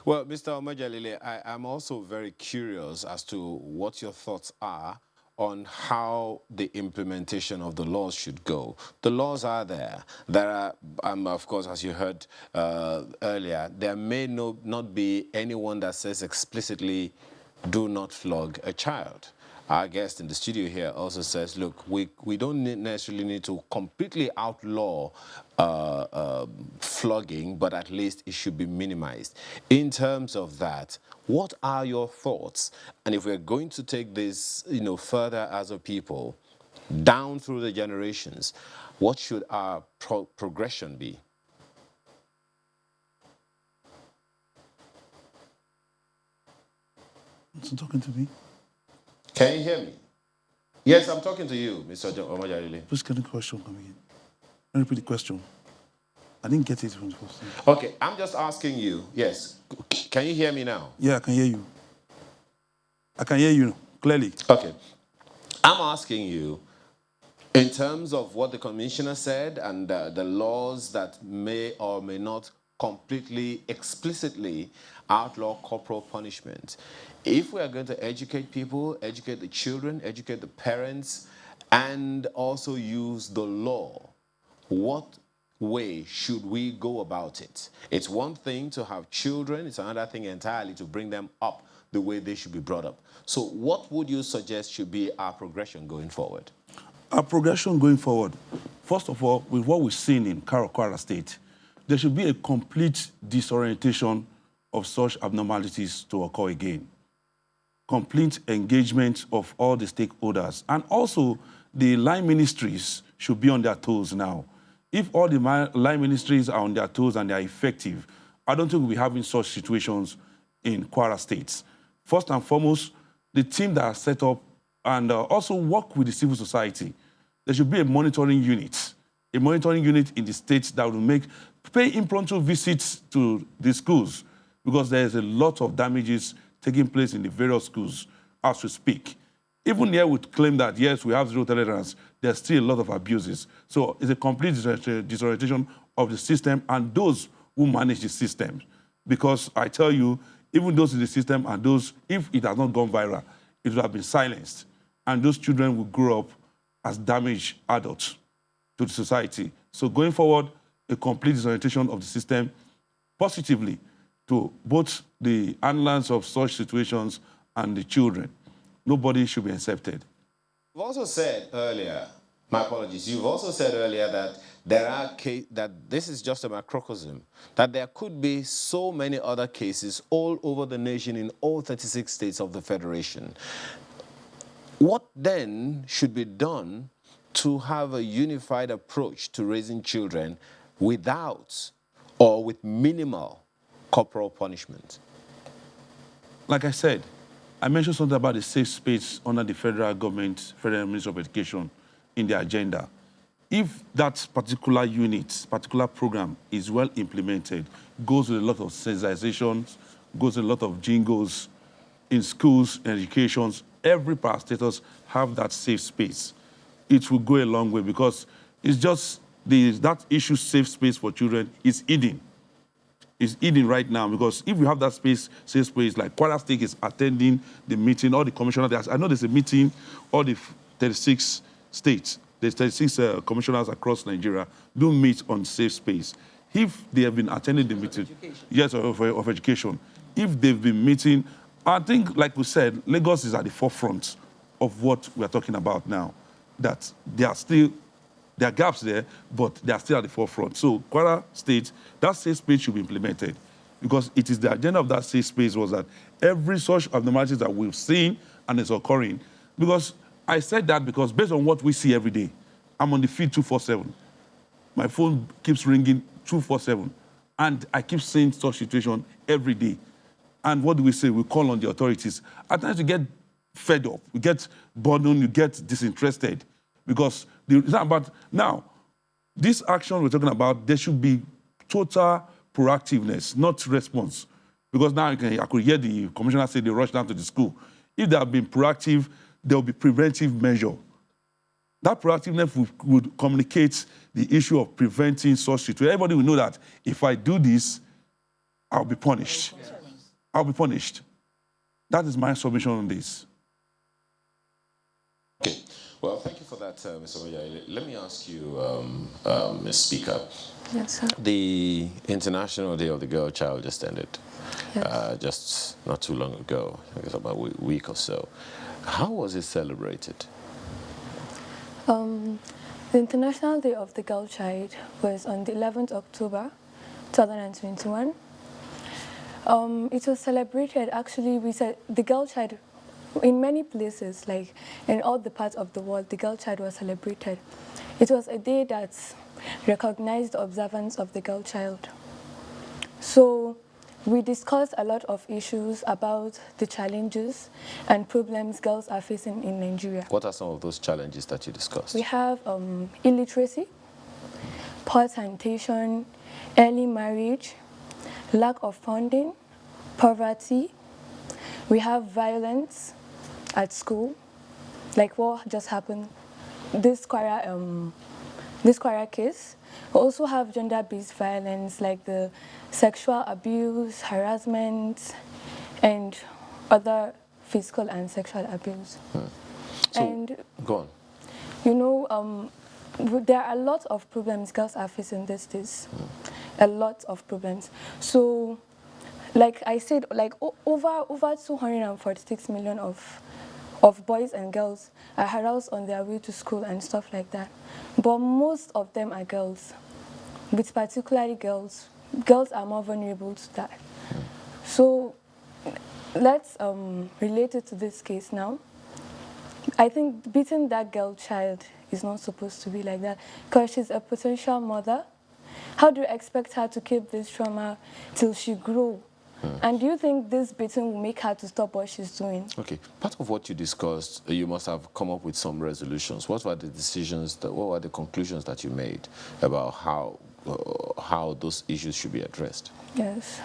Well, Mr. Omajalile, I'm also very curious as to what your thoughts are on how the implementation of the laws should go. The laws are there. There are, of course, as you heard earlier, there may not be anyone that says explicitly, do not flog a child. Our guest in the studio here also says, look, we don't necessarily need to completely outlaw flogging, but at least it should be minimized. In terms of that, what are your thoughts? And if we're going to take this, further as a people, down through the generations, what should our progression be? Is he talking to me? Can you hear me? Yes, I'm talking to you, Mr. Omajalile. Please can the question come again? Can you repeat the question? I didn't get it from the first time. Okay, I'm just asking you, yes. Can you hear me now? Yeah, I can hear you. I can hear you clearly. Okay. I'm asking you, in terms of what the commissioner said and the laws that may or may not completely, explicitly outlaw corporal punishment, if we are going to educate people, educate the children, educate the parents, and also use the law, what way should we go about it? It's one thing to have children, it's another thing entirely to bring them up the way they should be brought up. So what would you suggest should be our progression going forward? Our progression going forward, first of all, with what we've seen in Kwara State, there should be a complete disorientation of such abnormalities to occur again. Complete engagement of all the stakeholders. And also, the line ministries should be on their toes now. If all the line ministries are on their toes and they are effective, I don't think we'll be having such situations in Kwara State. First and foremost, the team that are set up and also work with the civil society. There should be a monitoring unit in the states that will pay impromptu visits to the schools, because there is a lot of damages taking place in the various schools as we speak. Even here we claim that, yes, we have zero tolerance, there's still a lot of abuses. So it's a complete disorientation of the system and those who manage the system. Because I tell you, even those in the system and those, if it has not gone viral, it would have been silenced. And those children will grow up as damaged adults to the society. So going forward, a complete disorientation of the system positively to both the handlers of such situations and the children. Nobody should be accepted. You've also said earlier, my apologies, you've also said earlier that that this is just a macrocosm, that there could be so many other cases all over the nation in all 36 states of the Federation. What then should be done to have a unified approach to raising children without or with minimal corporal punishment? Like I said, I mentioned something about the safe space under the federal government, Federal Ministry of Education, in the agenda. If that particular unit, particular program is well implemented, goes with a lot of sensitizations, goes with a lot of jingles in schools and educations, every parastatus have that safe space. It will go a long way, because it's just that issue, safe space for children, is hidden. It's hidden right now, because if we have that space, safe space, like Kwara State is attending the meeting, all the commissioners, I know there's a meeting, all the 36 states, there's 36 commissioners across Nigeria do meet on safe space. If they have been attending the meeting, yes, of education, if they've been meeting, I think, like we said, Lagos is at the forefront of what we're talking about now, that there are gaps there, but they are still at the forefront. So Kwara State, that safe space should be implemented, because it is the agenda of that safe space was that every such abnormalities that we've seen and is occurring, because I said that because based on what we see every day, I'm on the field 247. My phone keeps ringing 247. And I keep seeing such situation every day. And what do we say? We call on the authorities. At times we get fed up, we get burdened, you get disinterested. Because it's not about, now, this action we're talking about, there should be total proactiveness, not response. Because now I could hear the commissioner say they rush down to the school. If they have been proactive, there will be preventive measure. That proactiveness would communicate the issue of preventing such situations. Everybody will know that if I do this, I'll be punished. I'll be punished. That is my submission on this. Okay. Well, thank you for that, Mr. Oyaile. Let me ask you, Ms. Speaker. Yes, sir. The International Day of the Girl Child just ended. Yes. Just not too long ago, I guess about a week or so. How was it celebrated? The International Day of the Girl Child was on the 11th October 2021. It was celebrated, actually, we said the girl child, in many places, like in all the parts of the world, the girl child was celebrated. It was a day that recognized the observance of the girl child. So we discussed a lot of issues about the challenges and problems girls are facing in Nigeria. What are some of those challenges that you discussed? We have illiteracy, poor sanitation, early marriage, lack of funding, poverty. We have violence at school, like what just happened, this Kwara case. We also have gender-based violence, like the sexual abuse, harassment, and other physical and sexual abuse. So, and go on. you know, there are a lot of problems girls are facing these days. A lot of problems. So, like I said, like over 246 million of boys and girls are harassed on their way to school and stuff like that. But most of them are girls, with particularly girls. Girls are more vulnerable to that. So let's relate it to this case now. I think beating that girl child is not supposed to be like that because she's a potential mother. How do you expect her to keep this trauma till she grows? And do you think this beating will make her to stop what she's doing? Okay. Part of what you discussed, you must have come up with some resolutions. What were the decisions, what were the conclusions that you made about how those issues should be addressed? Yes.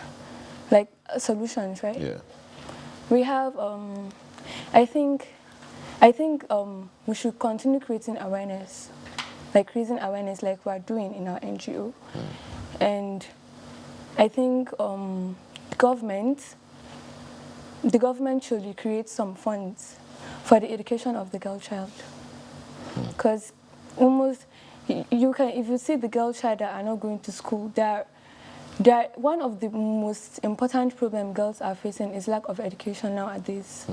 Like solutions, right? Yeah. We have, I think we should continue creating awareness, like we're doing in our NGO. And I think the government should create some funds for the education of the girl child. Because almost, you can, if you see the girl child that are not going to school, one of the most important problems girls are facing is lack of education nowadays.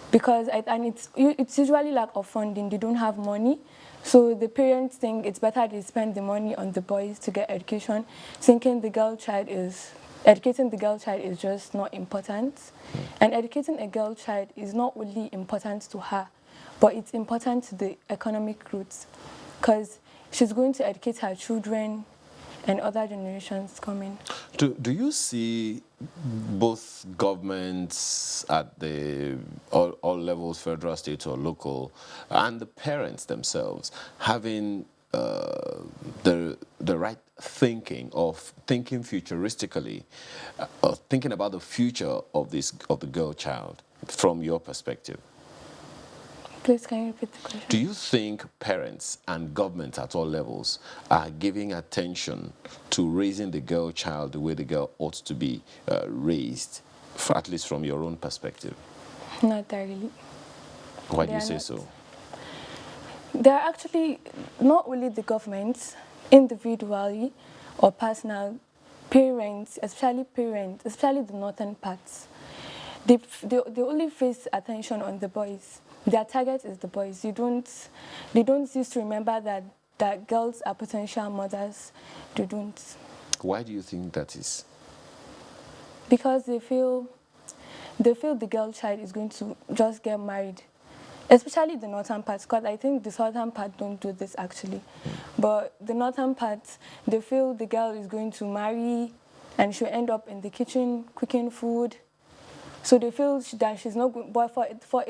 Because, and it's usually lack of funding, they don't have money. So the parents think it's better they spend the money on the boys to get education, thinking educating the girl child is just not important. And educating a girl child is not only important to her, but it's important to the economic roots. Because she's going to educate her children and other generations coming. Do you see both governments at all levels, federal, state, or local, and the parents themselves having the right thinking of thinking futuristically, thinking about the future of the girl child from your perspective? Please, can you repeat the question? Do you think parents and government at all levels are giving attention to raising the girl child the way the girl ought to be raised, at least from your own perspective? Not really. Why do you say so? There are actually not only the government, individually or personal, parents, especially the northern parts, they only face attention on the boys. Their target is the boys. They don't used to remember that girls are potential mothers. They don't. Why do you think that is? Because they feel the girl child is going to just get married Especially the northern parts, because I think the southern part don't do this actually. But the northern parts, they feel the girl is going to marry and she'll end up in the kitchen cooking food. So they feel that she's not good. But for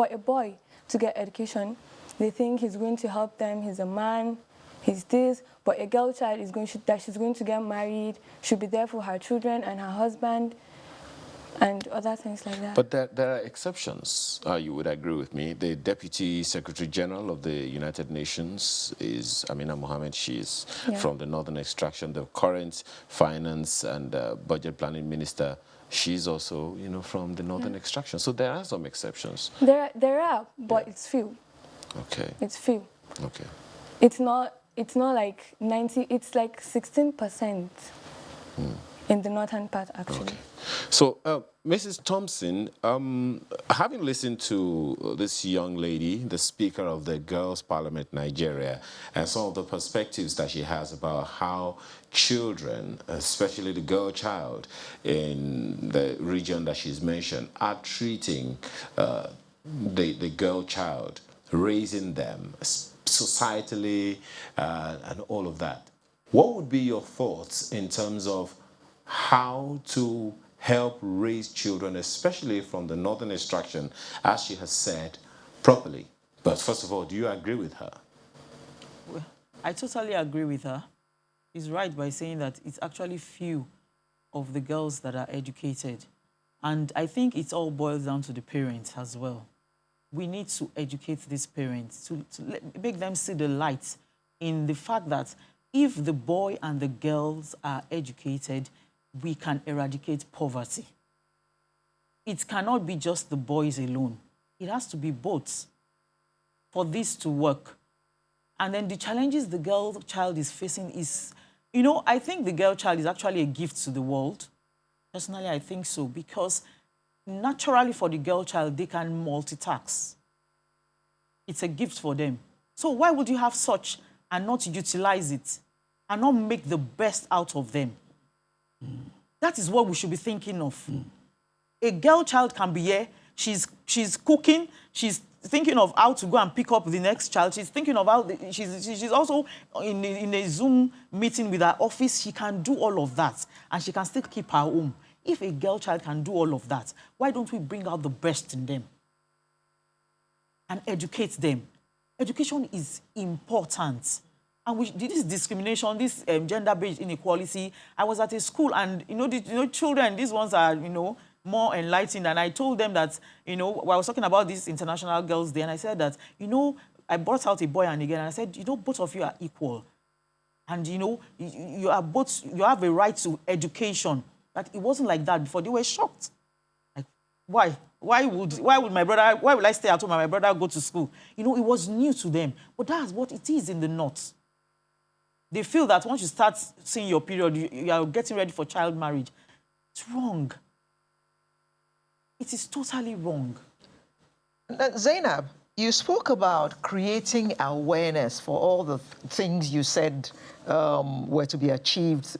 a boy to get education, they think he's going to help them, he's a man, he's this. But a girl child is that she's going to get married, she'll be there for her children and her husband, and other things like that. But there are exceptions. You would agree with me. The Deputy Secretary General of the United Nations is Amina Mohammed. She is from the Northern Extraction. The current Finance and Budget Planning Minister, she's also, you know, from the Northern Extraction. So there are some exceptions. There are, but it's few. Okay. It's few. Okay. It's not like 90. It's like 16%. In the northern part, actually. Okay. So, Mrs. Thompson, having listened to this young lady, the Speaker of the Girls' Parliament Nigeria, and some of the perspectives that she has about how children, especially the girl child in the region that she's mentioned, are treating the girl child, raising them societally and all of that. What would be your thoughts in terms of how to help raise children, especially from the Northern Extraction, as she has said, properly? But first of all, do you agree with her? Well, I totally agree with her. She's right by saying that it's actually few of the girls that are educated. And I think it all boils down to the parents as well. We need to educate these parents, to make them see the light in the fact that if the boy and the girls are educated, we can eradicate poverty. It cannot be just the boys alone. It has to be both for this to work. And then the challenges the girl child is facing is, you know, I think the girl child is actually a gift to the world. Personally, I think so, because naturally for the girl child, they can multitask. It's a gift for them. So why would you have such and not utilize it and not make the best out of them? That is what we should be thinking of. A girl child can be here, she's cooking, she's thinking of how to go and pick up the next child, she's thinking of how, she's also in a Zoom meeting with her office. She can do all of that and she can still keep her home. If a girl child can do all of that, why don't we bring out the best in them and educate them? Education is important. And this discrimination, this gender-based inequality, I was at a school and, children, these ones are, more enlightened. And I told them that, I was talking about these International Girls' Day, and I said that, I brought out a boy and a girl, and I said, both of you are equal. And, you have a right to education. But it wasn't like that before. They were shocked. Like, why? Why would I stay at home and my brother go to school? It was new to them. But that's what it is in the North. They feel that once you start seeing your period, you are getting ready for child marriage. It's wrong. It is totally wrong. Zainab, you spoke about creating awareness for all the things you said were to be achieved,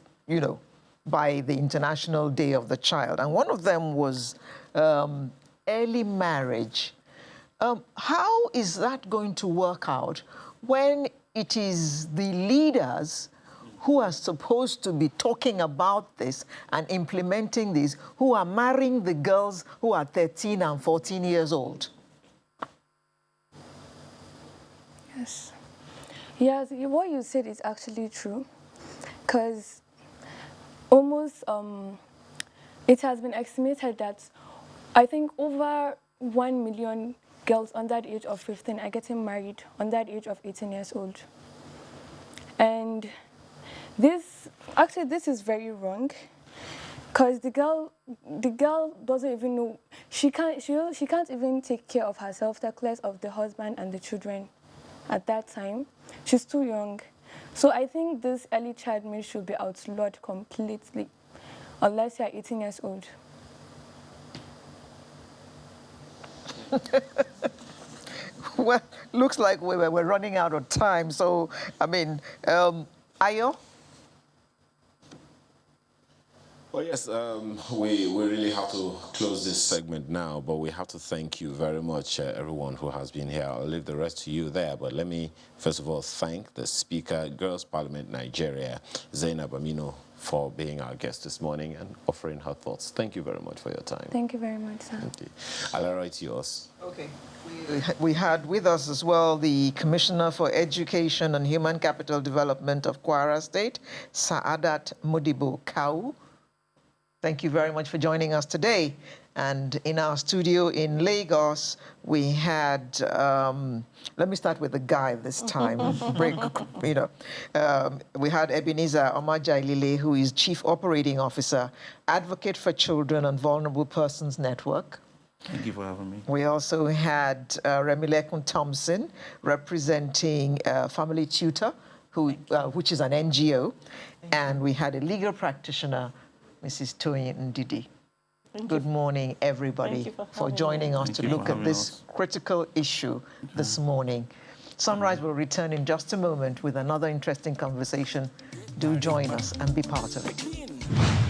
by the International Day of the Child. And one of them was early marriage. How is that going to work out when it is the leaders who are supposed to be talking about this and implementing this, who are marrying the girls who are 13 and 14 years old? Yes. Yes, what you said is actually true. Because almost, it has been estimated that I think over 1 million girls under the age of 15 are getting married under the age of 18 years old. And this is very wrong, because the girl doesn't even know, she can't even take care of herself, take care of the husband and the children at that time. She's too young. So I think this early child marriage should be outlawed completely, unless you're 18 years old. Well, looks like we're running out of time. So, I mean, Ayo? Well, yes, we really have to close this segment now, but we have to thank you very much, everyone who has been here. I'll leave the rest to you there, but let me, first of all, thank the Speaker, Girls Parliament Nigeria, Zainab Amino, for being our guest this morning and offering her thoughts. Thank you very much for your time. Thank you very much, sir. Thank you. Alara, it's yours. Okay. We had with us as well the Commissioner for Education and Human Capital Development of Kwara State, Saadat Modibo Kau. Thank you very much for joining us today. And in our studio in Lagos, we had, let me start with the guy this time. We had Ebenezer Omajailile, who is Chief Operating Officer, Advocate for Children and Vulnerable Persons Network. Thank you for having me. We also had Remilekun Thompson, representing Family Tutor, which is an NGO. And we had a legal practitioner, Mrs. Toyin Ndidi. Good morning, everybody, for joining us to look at this critical issue this morning. Sunrise will return in just a moment with another interesting conversation. Do join us and be part of it.